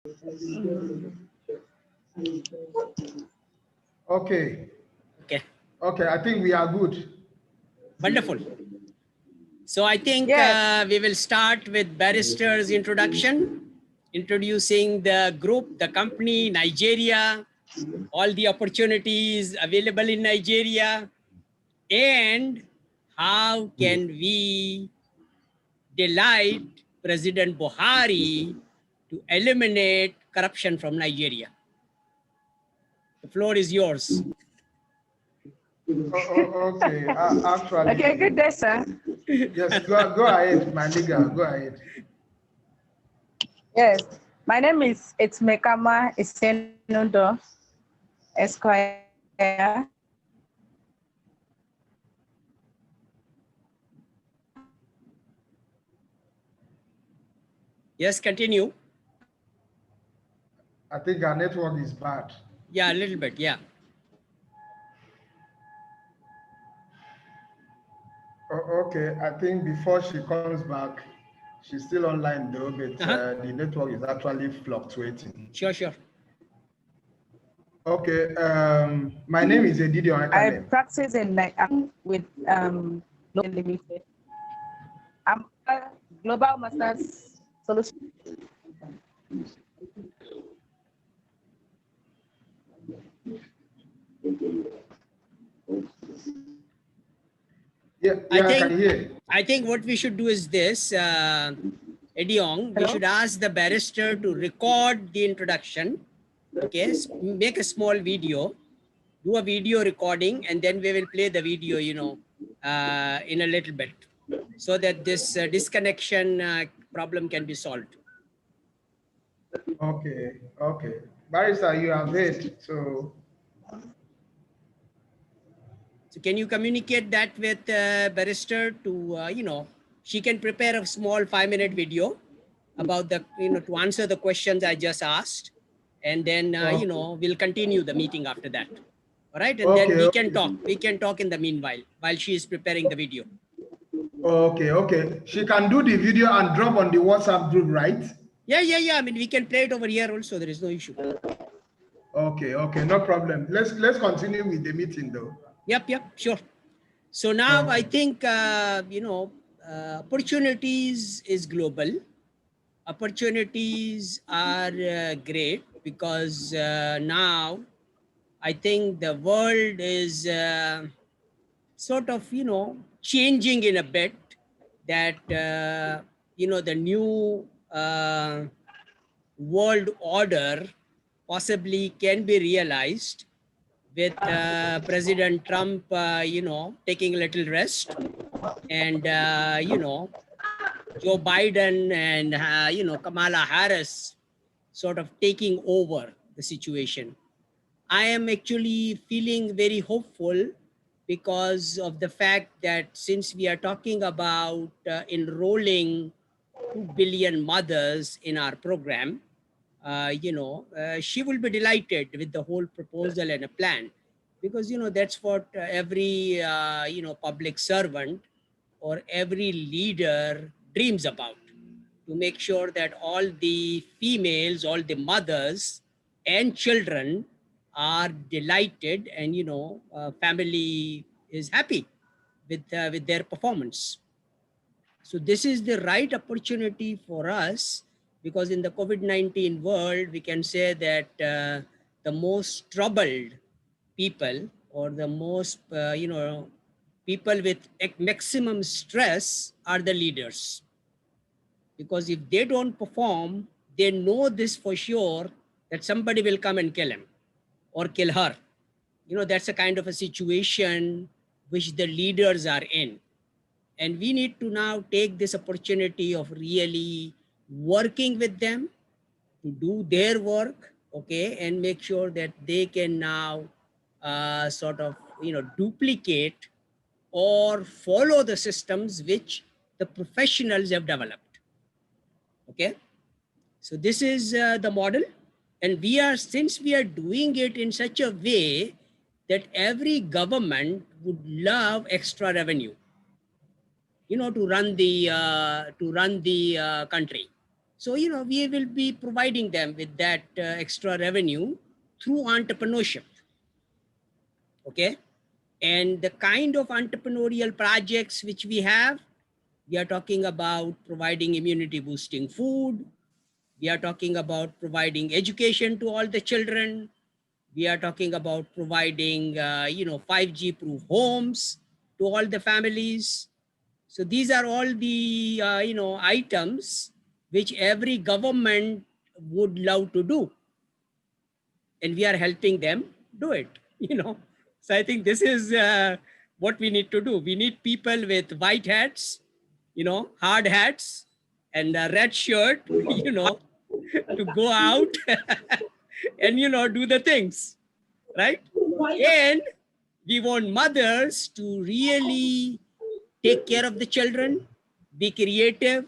Okay. Okay. Okay, I think we are good. Wonderful. So I think Yes. we will start with barrister's introduction, introducing the group, the company, Nigeria, all the opportunities available in Nigeria, and how can we delight President Buhari to eliminate corruption from Nigeria. The floor is yours. Okay, actually. Okay, good day, sir. Yes, go ahead, my nigga, go ahead. Yes, my name is Mekama Isenudo Esquire. Yes, continue. I think our network is bad. Yeah, a little bit, yeah. Okay, I think before she comes back, she's still online though, but the network is actually fluctuating. Sure, sure. Okay, my name is Edidio I Akane. practice in with No Limited. I'm a Global Masters Solution. Yeah, I think what we should do is this, Ediong, we should ask the barrister to record the introduction. Okay, make a small video, do a video recording, and then we will play the video, you know, in a little bit, so that this disconnection problem can be solved. Okay, okay. Barrister, you have heard, so can you communicate that with barrister to, you know, she can prepare a small 5-minute video about the, you know, to answer the questions I just asked. And then, you know, we'll continue the meeting after that. All right. And then we can talk. We can talk in the meanwhile, while she is preparing the video. Okay, okay. She can do the video and drop on the WhatsApp group, right? Yeah, yeah, yeah. I mean, we can play it over here also. There is no issue. Okay, okay, no problem. Let's continue with the meeting though. Yep, yep, sure. So now I think, you know, opportunities is global. Opportunities are great because now I think the world is sort of, you know, changing in a bit, that, you know, the new world order possibly can be realized with President Trump, you know, taking a little rest, and, you know, Joe Biden and, you know, Kamala Harris sort of taking over the situation. I am actually feeling very hopeful because of the fact that since we are talking about enrolling 2 billion mothers in our program, you know, she will be delighted with the whole proposal and a plan, because, you know, that's what every, you know, public servant or every leader dreams about, to make sure that all the females, all the mothers and children are delighted, and, you know, family is happy with their performance. So this is the right opportunity for us, because in the COVID-19 world, we can say that the most troubled people, or the most, you know, people with maximum stress are the leaders. Because if they don't perform, they know this for sure, that somebody will come and kill him or kill her. You know, that's a kind of a situation which the leaders are in. And we need to now take this opportunity of really working with them to do their work, okay, and make sure that they can now sort of, you know, duplicate or follow the systems which the professionals have developed. Okay, so this is the model, and we are, since we are doing it in such a way that every government would love extra revenue, you know, to run the country. So, we will be providing them with that extra revenue through entrepreneurship. Okay. And the kind of entrepreneurial projects which we are talking about providing immunity boosting food. We are talking about providing education to all the children. We are talking about providing, 5G proof homes to all the families. So these are all the, items which every government would love to do. And we are helping them do it, So I think this is what we need to do. We need people with white hats, hard hats and a red shirt, to go out and, do the things, right? And we want mothers to really take care of the children, be creative,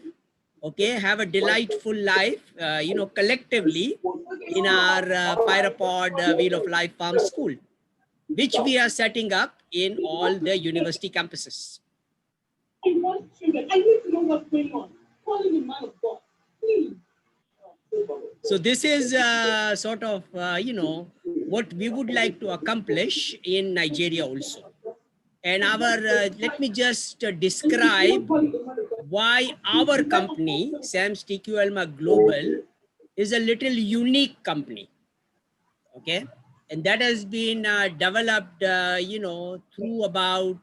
okay, have a delightful life, collectively in our Pyropod Wheel of Life Farm School, which we are setting up in all the university campuses. I want children. I need to know what's going on. Calling a man of God, please. So this is sort of, what we would like to accomplish in Nigeria also. And let me just describe why our company, SAMS TQ Elma Global, is a little unique company. Okay. And that has been developed, through about,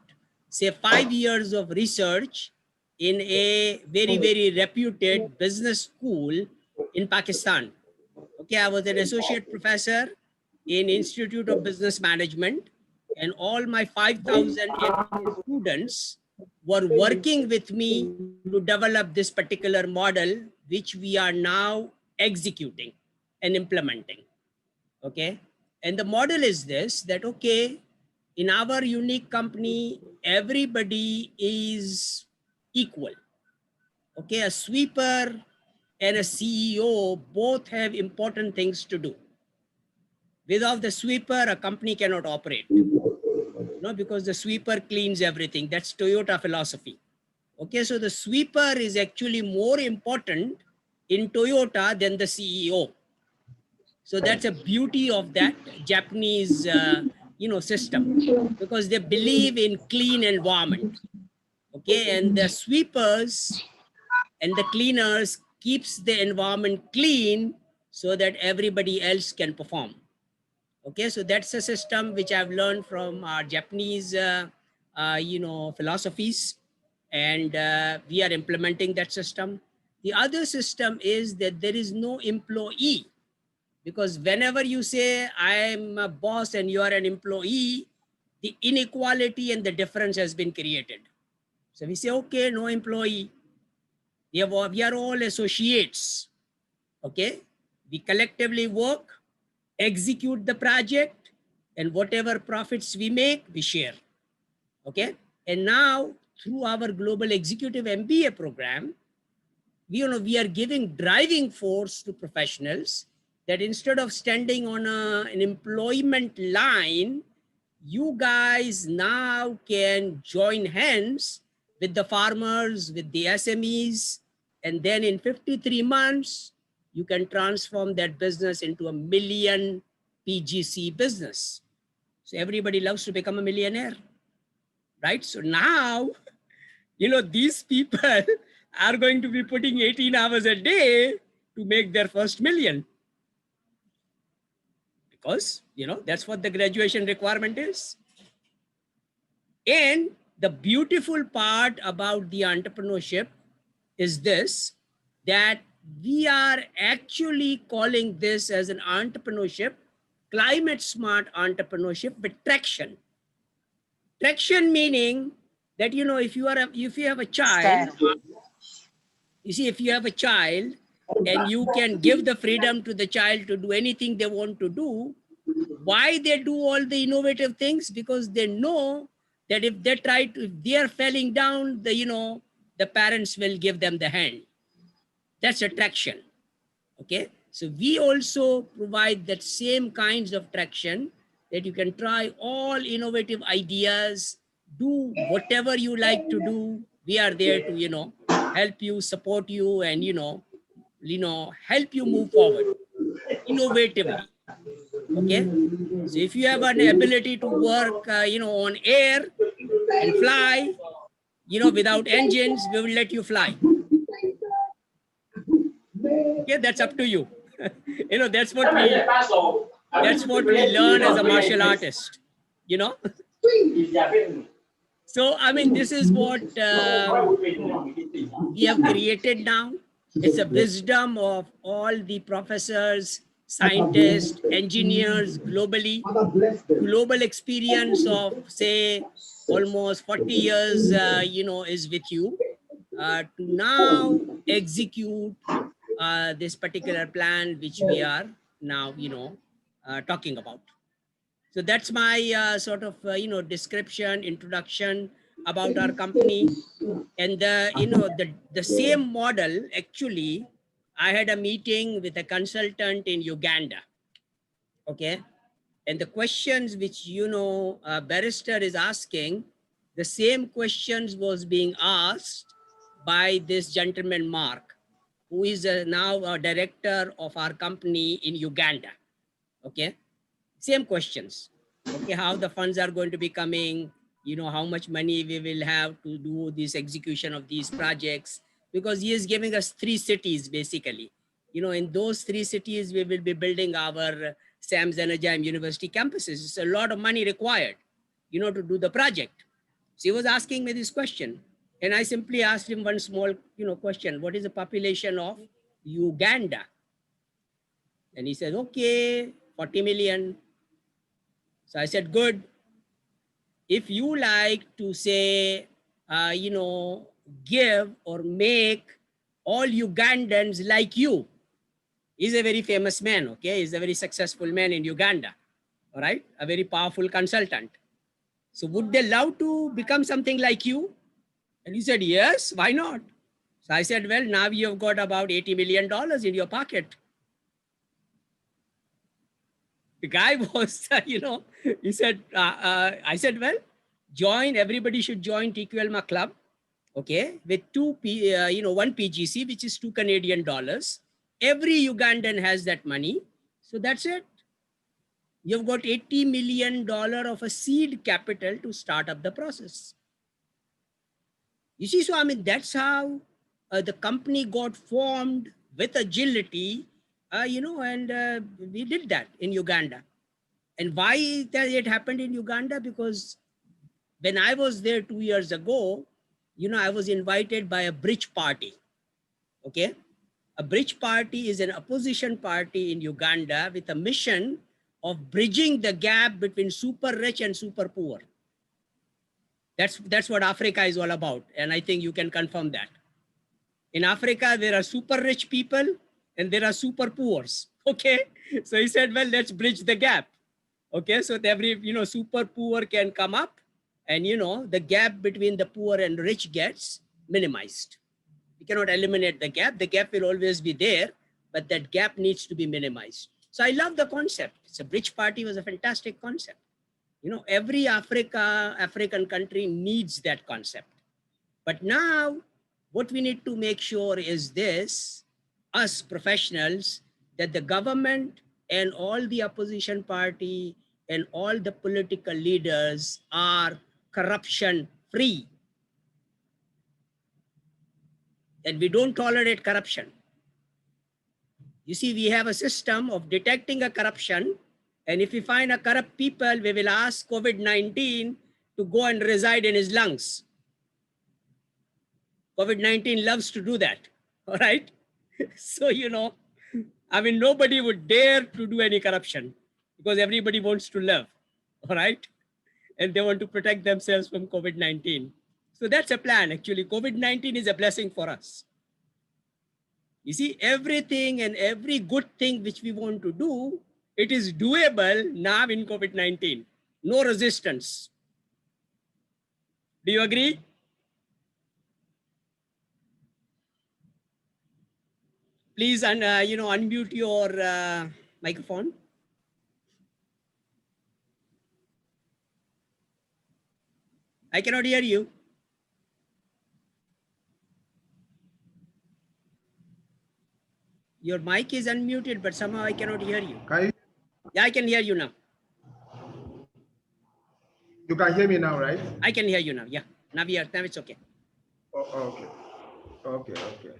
say, 5 years of research in a very, very reputed business school in Pakistan. Okay, I was an associate professor in Institute of Business Management, and all my 5,000 students were working with me to develop this particular model, which we are now executing and implementing. Okay. And the model is this, that, okay, in our unique company, everybody is equal. Okay. A sweeper and a CEO both have important things to do. Without the sweeper, a company cannot operate. Because the sweeper cleans everything. That's Toyota philosophy. Okay, so the sweeper is actually more important in Toyota than the CEO. So that's a beauty of that Japanese, system, because they believe in clean environment. Okay, and the sweepers and the cleaners keeps the environment clean so that everybody else can perform. Okay, so that's a system which I've learned from our Japanese, philosophies, and we are implementing that system. The other system is that there is no employee, because whenever you say I'm a boss and you are an employee, the inequality and the difference has been created. So we say, okay, no employee. We are all associates. Okay, we collectively work, execute the project, and whatever profits we make, we share. Okay. And now through our global executive MBA program, we are giving driving force to professionals that instead of standing on an employment line, you guys now can join hands with the farmers, with the SMEs, and then in 53 months, you can transform that business into a $1 million PGC business. So everybody loves to become a millionaire, right? So now, these people are going to be putting 18 hours a day to make their first million. Because, that's what the graduation requirement is. And the beautiful part about the entrepreneurship is this, that we are actually calling this as an entrepreneurship, climate smart entrepreneurship with traction. Traction meaning that, if you have a child, you see, if you have a child and you can give the freedom to the child to do anything they want to do, why they do all the innovative things? Because they know that if they are falling down, the parents will give them the hand. That's attraction. Okay. So we also provide that same kinds of traction, that you can try all innovative ideas, do whatever you like to do. We are there to, help you, support you, and, help you move forward innovatively. Okay. So if you have an ability to work, on air and fly, without engines, we will let you fly. Okay, that's up to you. That's what we learn as a martial artist, you know. So, I mean, this is what we have created now. It's a wisdom of all the professors, scientists, engineers globally, global experience of, say, almost 40 years, is with you to now execute this particular plan, which we are now, talking about. So that's my sort of, description, introduction about our company. And the same model, actually, I had a meeting with a consultant in Uganda. Okay. And the questions which, barrister is asking, the same questions was being asked by this gentleman, Mark, who is now a director of our company in Uganda. Okay. Same questions. Okay. How the funds are going to be coming, how much money we will have to do this execution of these projects, because he is giving us 3 cities, basically. In those 3 cities, we will be building our Sam Zenajam University campuses. It's a lot of money required, to do the project. So he was asking me this question, and I simply asked him one small, question. What is the population of Uganda? And he said, okay, 40 million. So I said, good. If you like to say, give or make all Ugandans like you. He's a very famous man, okay? He's a very successful man in Uganda, all right? A very powerful consultant. So would they love to become something like you? And he said, yes, why not? So I said, well, now you've got about $80 million in your pocket. The guy was, he said, I said, well, everybody should join TQLMA Club, okay, with one PGC, which is $2 Canadian. Every Ugandan has that money. So that's it. You've got $80 million of a seed capital to start up the process. You see, so I mean, that's how the company got formed with agility, and we did that in Uganda. And why that it happened in Uganda? Because when I was there 2 years ago, I was invited by a bridge party. Okay. A bridge party is an opposition party in Uganda with a mission of bridging the gap between super rich and super poor. That's what Africa is all about. And I think you can confirm that. In Africa, there are super rich people and there are super poors. Okay. So he said, well, let's bridge the gap. Okay. So every, super poor can come up and, the gap between the poor and rich gets minimized. You cannot eliminate the gap. The gap will always be there, but that gap needs to be minimized. So I love the concept. It's a bridge party was a fantastic concept. Every African country needs that concept. But now what we need to make sure is this, us professionals, that the government and all the opposition party and all the political leaders are corruption free. And we don't tolerate corruption. You see, we have a system of detecting a corruption. And if we find a corrupt people, we will ask COVID-19 to go and reside in his lungs. COVID-19 loves to do that. All right. So, I mean, nobody would dare to do any corruption because everybody wants to live. All right. And they want to protect themselves from COVID-19. So that's a plan. Actually, COVID-19 is a blessing for us. You see, everything and every good thing which we want to do, it is doable now in COVID-19. No resistance. Do you agree? Please, unmute your microphone. I cannot hear you. Your mic is unmuted, but somehow I cannot hear you. Can you, Yeah, I can hear you now. you can hear me now, right? I can hear you now. Yeah. Now it's okay. Oh, okay.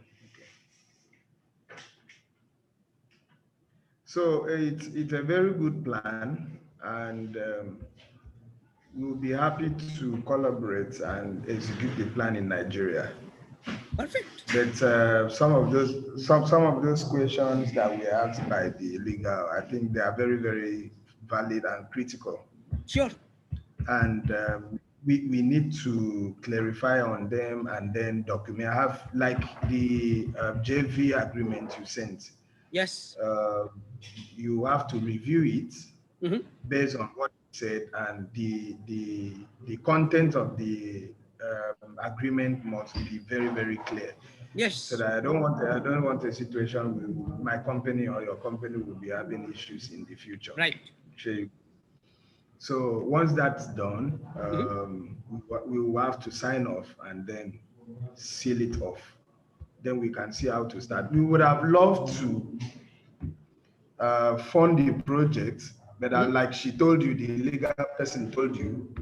So it's a very good plan, and we'll be happy to collaborate and execute the plan in Nigeria. Perfect. But some of those questions that were asked by the legal, I think they are very, very valid and critical. Sure. And we need to clarify on them and then document. I have like the JV agreement you sent. Yes. You have to review it Mhm. based on what you said, and the content of the agreement must be very, very clear. Yes. So that I don't want a situation where my company or your company will be having issues in the future. Right. So once that's done, Mhm. we will have to sign off and then seal it off. Then we can see how to start. We would have loved to fund the project, but like she told you, the legal person told you,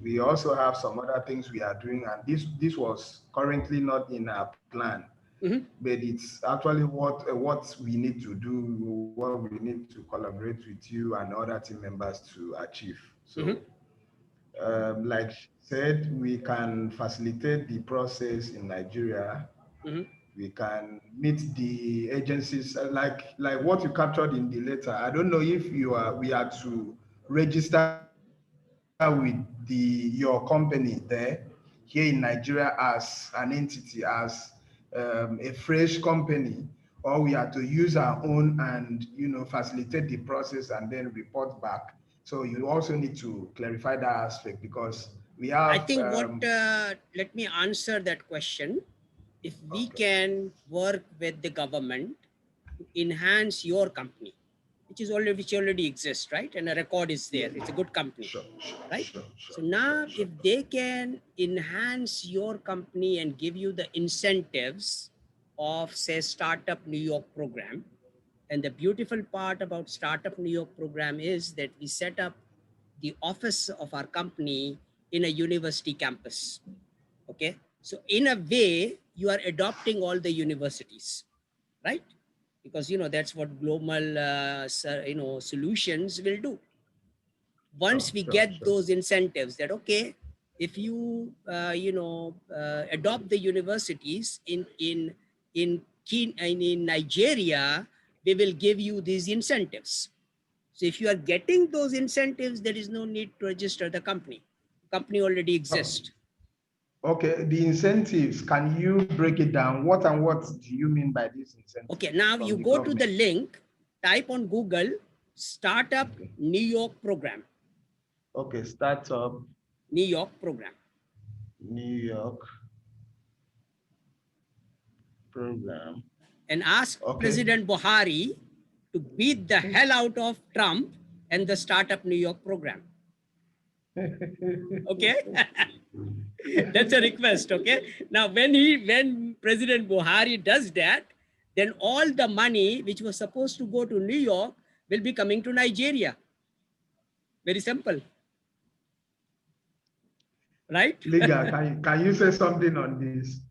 we also have some other things we are doing, and this was currently not in our plan. But it's actually what we need to do, what we need to collaborate with you and other team members to achieve. So, like she said, we can facilitate the process in Nigeria. We can meet the agencies like what you captured in the letter. I don't know if we are to register with your company there here in Nigeria as an entity, as a fresh company, or we are to use our own and facilitate the process and then report back. So you also need to clarify that aspect, because we have. I think let me answer that question. If we can work with the government to enhance your company, which already exists, right? And a record is there. It's a good company, right? So now if they can enhance your company and give you the incentives of, say, Startup New York program, and the beautiful part about Startup New York program is that we set up the office of our company in a university campus. Okay. So in a way, you are adopting all the universities, right? Because, that's what global, solutions will do. Once we get those incentives that, okay, if you, adopt the universities in Nigeria, we will give you these incentives. So if you are getting those incentives, there is no need to register the company. Company already exists. Okay, the incentives, can you break it down? What and what do you mean by these incentives? Okay, now you go to the link, type on Google, Startup New York program. Okay, Startup New York program. New York program. And ask President Buhari to beat the hell out of Trump and the Startup New York program. Okay. That's a request. Okay. Now, when President Buhari does that, then all the money which was supposed to go to New York will be coming to Nigeria. Very simple. Right? Liga, can you say something on this?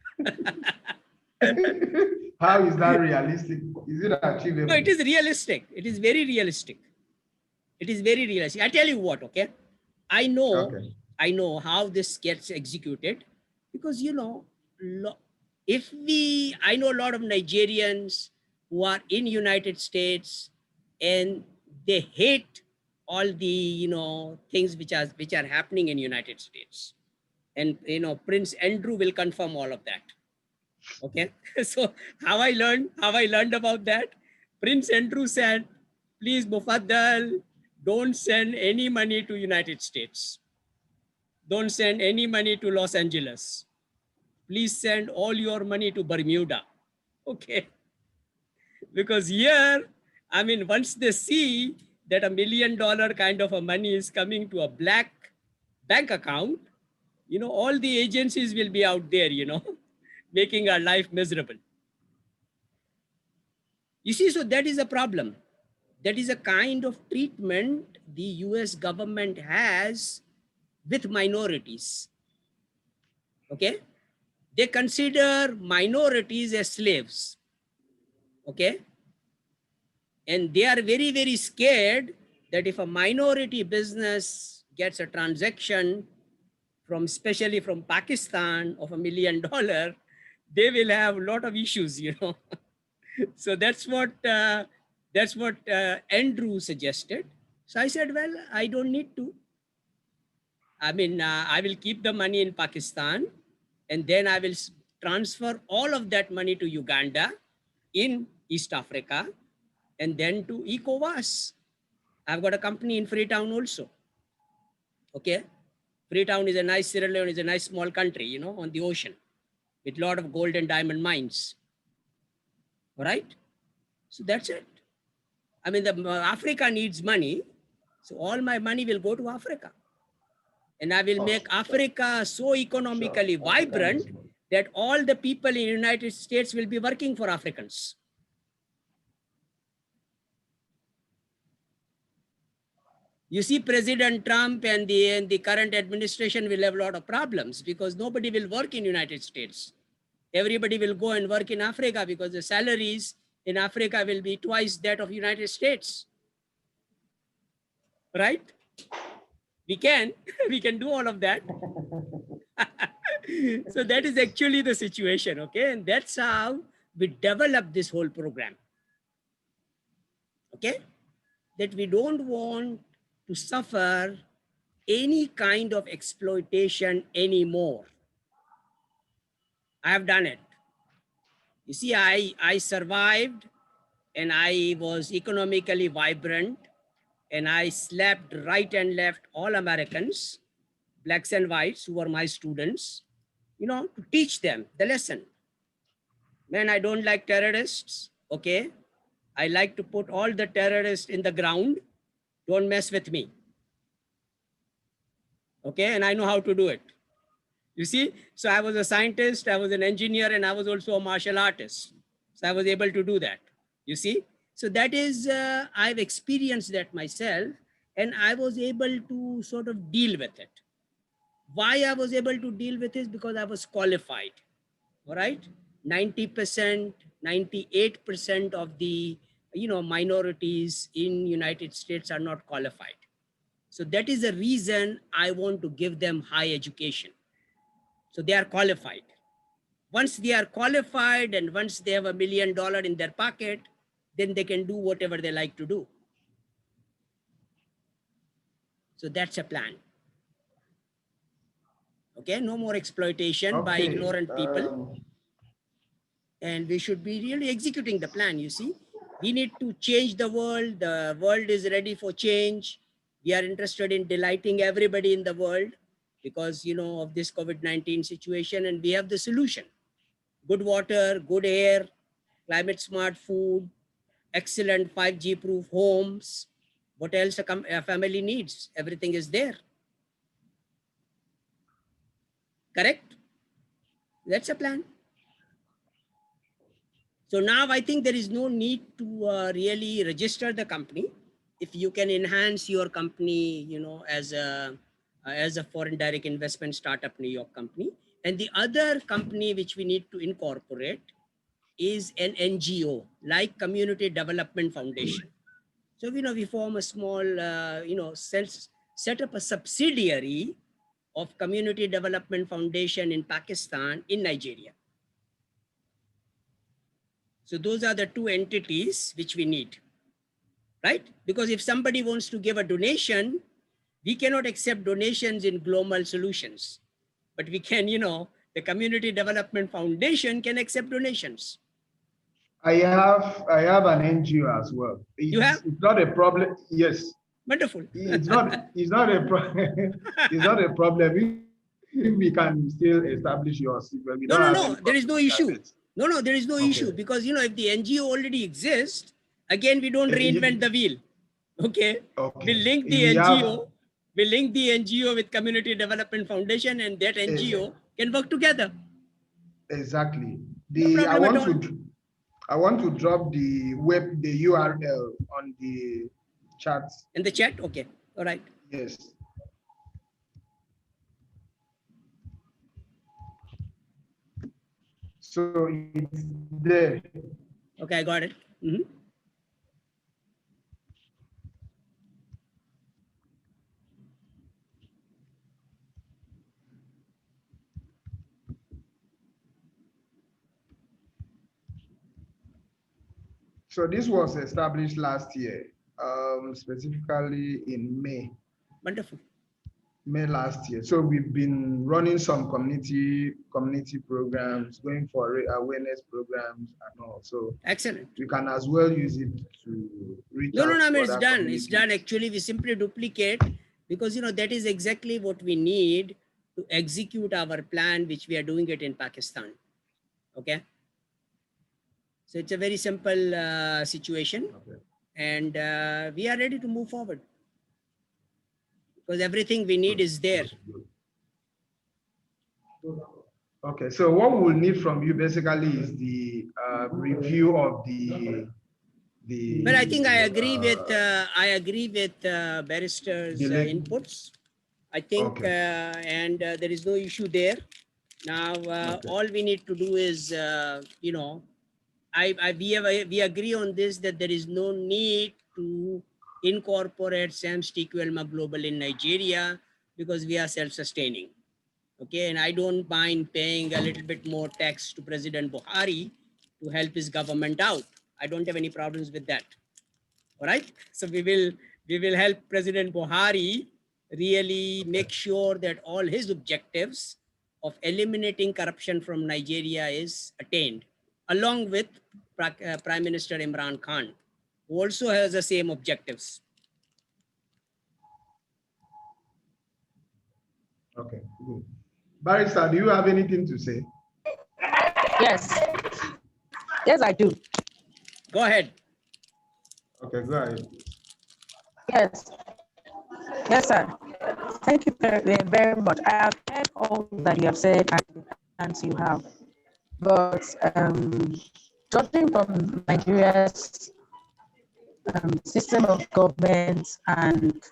How is that realistic? Is it achievable? No, it is realistic. It is very realistic. It is very realistic. I tell you what, okay? I know how this gets executed, because, I know a lot of Nigerians who are in United States, and they hate all the, things which are happening in United States. And, Prince Andrew will confirm all of that. Okay. So how I learned about that, Prince Andrew said, please, Mufaddal, don't send any money to United States. Don't send any money to Los Angeles. Please send all your money to Bermuda. Okay. Because here, once they see that $1 million kind of a money is coming to a black bank account, all the agencies will be out there, making our life miserable. You see, so that is a problem. That is a kind of treatment the US government has with minorities. Okay? They consider minorities as slaves. Okay? And they are very, very scared that if a minority business gets a transaction from, especially from Pakistan, of $1 million, they will have a lot of issues, you know. So that's what Andrew suggested. So I said, well, I don't need to. I mean, I will keep the money in Pakistan, and then I will transfer all of that money to Uganda in East Africa, and then to ECOWAS. I've got a company in Freetown also. Okay. Freetown is a nice, Sierra Leone is a nice small country, you know, on the ocean with a lot of gold and diamond mines. All right. So that's it. I mean, Africa needs money. So all my money will go to Africa. And I will make Africa so economically vibrant that all the people in the United States will be working for Africans. You see, President Trump and the current administration will have a lot of problems because nobody will work in the United States. Everybody will go and work in Africa because the salaries in Africa will be twice that of United States. Right? We can do all of that. So that is actually the situation, okay? And that's how we develop this whole program. Okay? That we don't want to suffer any kind of exploitation anymore. I have done it. You see, I survived and I was economically vibrant and I slapped right and left all Americans, blacks and whites who were my students, you know, to teach them the lesson. Man, I don't like terrorists, okay? I like to put all the terrorists in the ground. Don't mess with me. Okay, and I know how to do it. You see, so I was a scientist, I was an engineer, and I was also a martial artist. So I was able to do that, you see? So that is, I've experienced that myself, and I was able to sort of deal with it. Why I was able to deal with it? Because I was qualified, all right? 90%, 98% of the, you know, minorities in United States are not qualified. So that is the reason I want to give them high education. So they are qualified. Once they are qualified and once they have $1 million in their pocket, then they can do whatever they like to do. So that's a plan. Okay, no more exploitation by ignorant people. And we should be really executing the plan, you see. We need to change the world. The world is ready for change. We are interested in delighting everybody in the world because, you know, of this COVID-19 situation, and we have the solution. Good water, good air, climate smart food, excellent 5G proof homes. What else a family needs? Everything is there. Correct? That's a plan. So now I think there is no need to really register the company. If you can enhance your company, you know, as a foreign direct investment startup New York company. And the other company which we need to incorporate is an NGO, like Community Development Foundation. So, you know, we form a small, you know, set up a subsidiary of Community Development Foundation in Pakistan, in Nigeria. So those are the two entities which we need, right? Because if somebody wants to give a donation, we cannot accept donations in Global Solutions, but we can, you know, the Community Development Foundation can accept donations. I have an NGO as well. You have? It's not a problem. Yes. Wonderful. It's not a problem. It's not a problem. We can still establish yours. No. There is no issue. No, there is no issue because, you know, if the NGO already exists, again, we don't reinvent the wheel. Okay. We link the NGO. We link the NGO with Community Development Foundation, and that NGO can work together. Exactly. I want to drop the URL on the chat. In the chat? Okay. All right. Yes. So it's there. Okay, I got it. Mhm. So this was established last year, specifically in May. Wonderful. May last year. So we've been running some community programs, going for awareness programs and all. So Excellent. we can as well use it to reach No, out I mean, to it's other done. It's done. communities. Actually, we simply duplicate because, that is exactly what we need to execute our plan, which we are doing it in Pakistan. Okay. So it's a very simple situation, Okay. and we are ready to move forward because everything we need is there. Okay, so what we'll need from you basically is the review of the. But I think I agree with barrister's inputs. I think, Okay. and there is no issue there. Now, Okay. all we need to do is, we agree on this, that there is no need to incorporate SAMS TQLMA Global in Nigeria because we are self-sustaining. Okay, and I don't mind paying a little bit more tax to President Buhari to help his government out. I don't have any problems with that. All right, so we will help President Buhari really make sure that all his objectives of eliminating corruption from Nigeria is attained, along with Prime Minister Imran Khan, who also has the same objectives. Okay, good. Barrister, do you have anything to say? Yes. Yes, I do. Go ahead. Okay, go ahead. Yes. Yes, sir. Thank you very, very much. I have heard all that you have said and you have. But judging from Nigeria's system of government and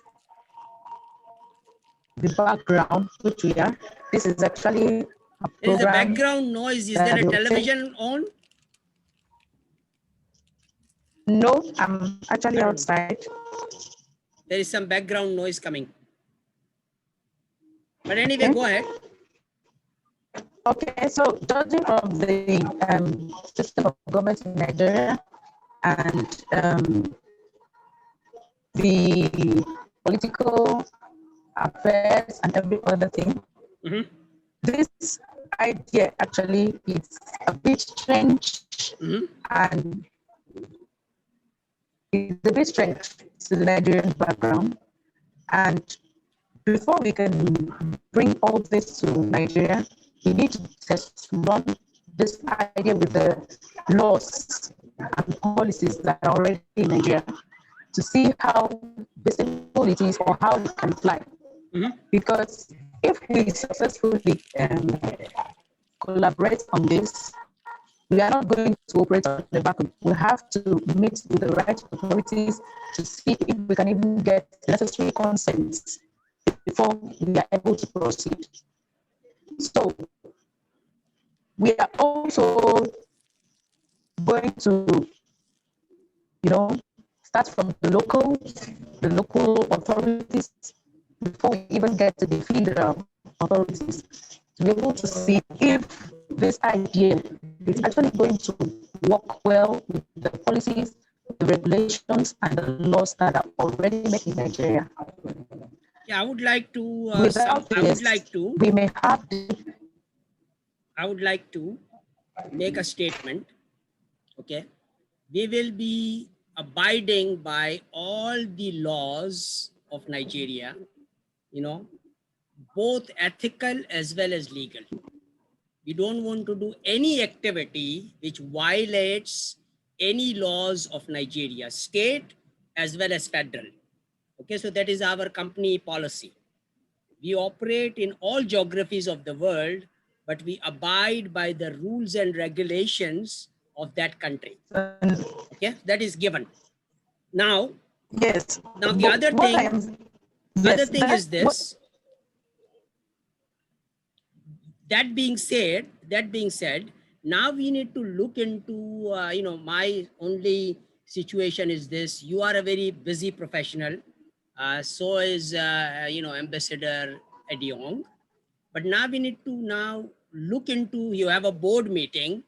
the background which we are, this is actually a There is a program. background noise. Is there a television on? No, I'm actually outside. There is some background noise coming. But anyway, go ahead. Okay, so judging from the system of government in Nigeria and the political affairs and every other thing, this idea actually is a bit strange and it's a bit strange to the Nigerian background. And before we can bring all this to Nigeria, we need to test run this idea with the laws and policies that are already in Nigeria to see how visible it is or how it can fly. Because if we successfully collaborate on this, we are not going to operate on the back. We have to meet with the right authorities to see if we can even get necessary consents before we are able to proceed. So we are also going to, start from the local authorities before we even get to the federal authorities to be able to see if this idea is actually going to work well with the policies, the regulations, and the laws that are already made in Nigeria. Yeah, I would like to. I would like to make a statement. Okay, we will be abiding by all the laws of Nigeria. Both ethical as well as legal. We don't want to do any activity which violates any laws of Nigeria, state as well as federal. Okay, so that is our company policy. We operate in all geographies of the world, but we abide by the rules and regulations of that country. Okay, that is given. Now, Yes. now the But other what thing, I am, yes, is this. That being said, now we need to look into, my only situation is this: you are a very busy professional, so is Ambassador Ediong. But now we need to now look into, you have a board meeting,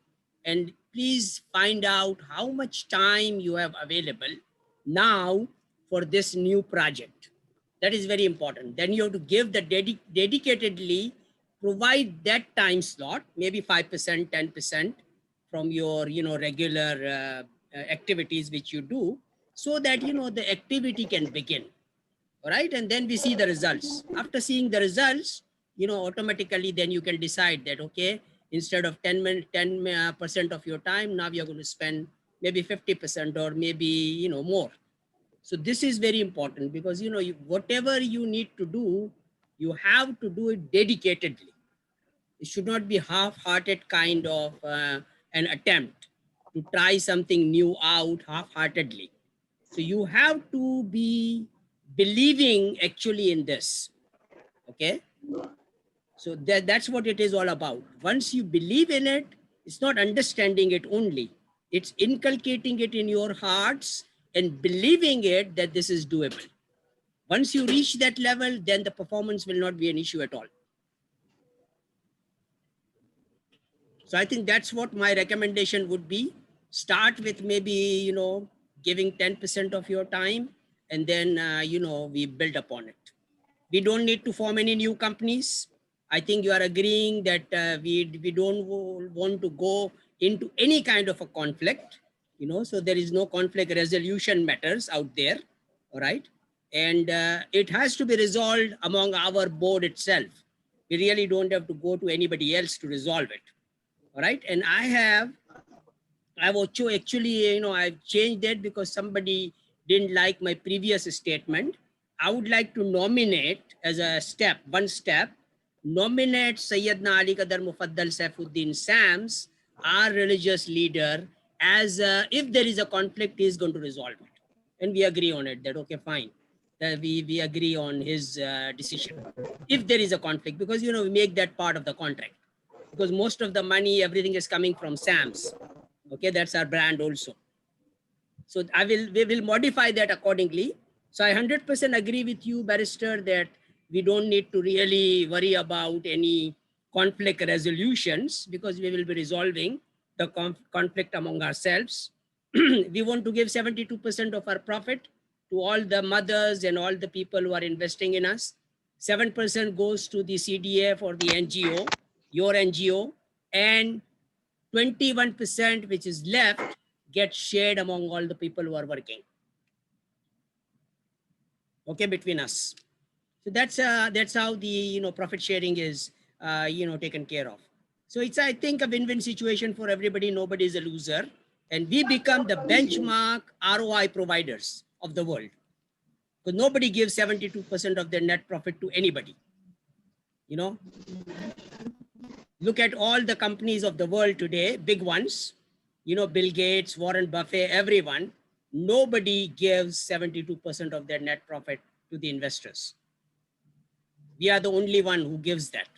and please find out how much time you have available now for this new project. That is very important. Then you have to give the dedicatedly provide that time slot, maybe 5%, 10% from your regular activities which you do, so that the activity can begin. All right, and then we see the results. After seeing the results, automatically then you can decide that, okay, instead of 10% of your time, now you're going to spend maybe 50% or maybe more. So this is very important, because whatever you need to do, you have to do it dedicatedly. It should not be half-hearted kind of an attempt to try something new out half-heartedly. So you have to be believing actually in this. Okay, so that's what it is all about. Once you believe in it, it's not understanding it only, it's inculcating it in your hearts and believing it that this is doable. Once you reach that level, then the performance will not be an issue at all. So I think that's what my recommendation would be. Start with maybe, giving 10% of your time, and then, we build upon it. We don't need to form any new companies. I think you are agreeing that we don't want to go into any kind of a conflict, so there is no conflict resolution matters out there. All right. And it has to be resolved among our board itself. We really don't have to go to anybody else to resolve it. All right. And I've also actually, I've changed it because somebody didn't like my previous statement. I would like to nominate as a step, one step, nominate Sayyidina Ali Qadar Mufaddal Saifuddin Sams, our religious leader, as if there is a conflict, he is going to resolve it. And we agree on it, that, okay, fine. That we agree on his decision. If there is a conflict, because, we make that part of the contract. Because most of the money, everything is coming from Sam's. Okay, that's our brand also. So we will modify that accordingly. So I 100% agree with you, Barrister, that we don't need to really worry about any conflict resolutions, because we will be resolving the conflict among ourselves. We want to give 72% of our profit to all the mothers and all the people who are investing in us. 7% goes to the CDF or the NGO, your NGO, and 21% which is left gets shared among all the people who are working. Okay, between us. So that's how the profit sharing is taken care of. So it's, I think, a win-win situation for everybody. Nobody is a loser, and we become the benchmark ROI providers of the world, because nobody gives 72% of their net profit to anybody. Look at all the companies of the world today, big ones, Bill Gates, Warren Buffett, everyone. Nobody gives 72% of their net profit to the investors. We are the only one who gives that.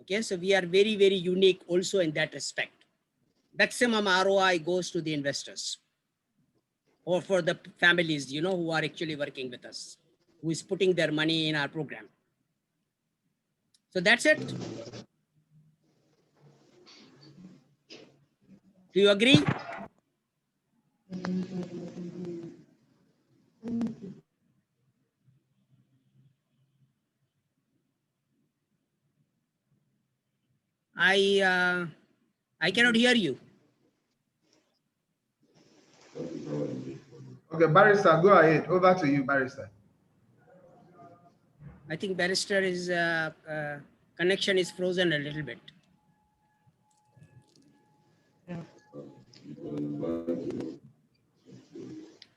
Okay, so we are very, very unique also in that respect. Maximum ROI goes to the investors, or for the families, who are actually working with us, who is putting their money in our program. So that's it. Do you agree? I cannot hear you. Okay, Barrister, go ahead. Over to you, Barrister. I think Barrister is connection is frozen a little bit.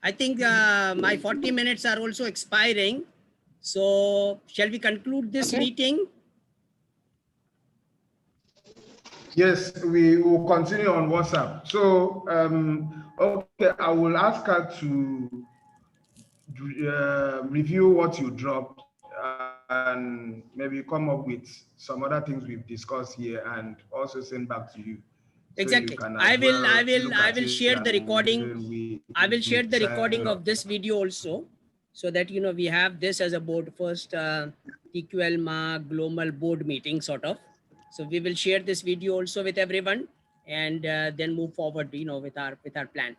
I think my 40 minutes are also expiring. So shall we conclude this meeting? Yes, we will continue on WhatsApp. So, okay, I will ask her to review what you dropped and maybe come up with some other things we've discussed here and also send back to you. So Exactly. you can I as will, well I will, look I at will it share the and recording. we I will share the sign recording off. of this video also, so that, you know, we have this as a board first TQL global board meeting sort of. So we will share this video also with everyone and then move forward, you know, with our plan.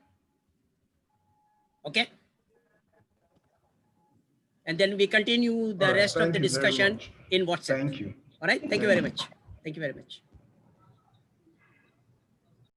Okay. And then we continue the All right. rest of Thank the you very discussion much. in WhatsApp. Thank you. All right. Thank you very much. Thank you very much.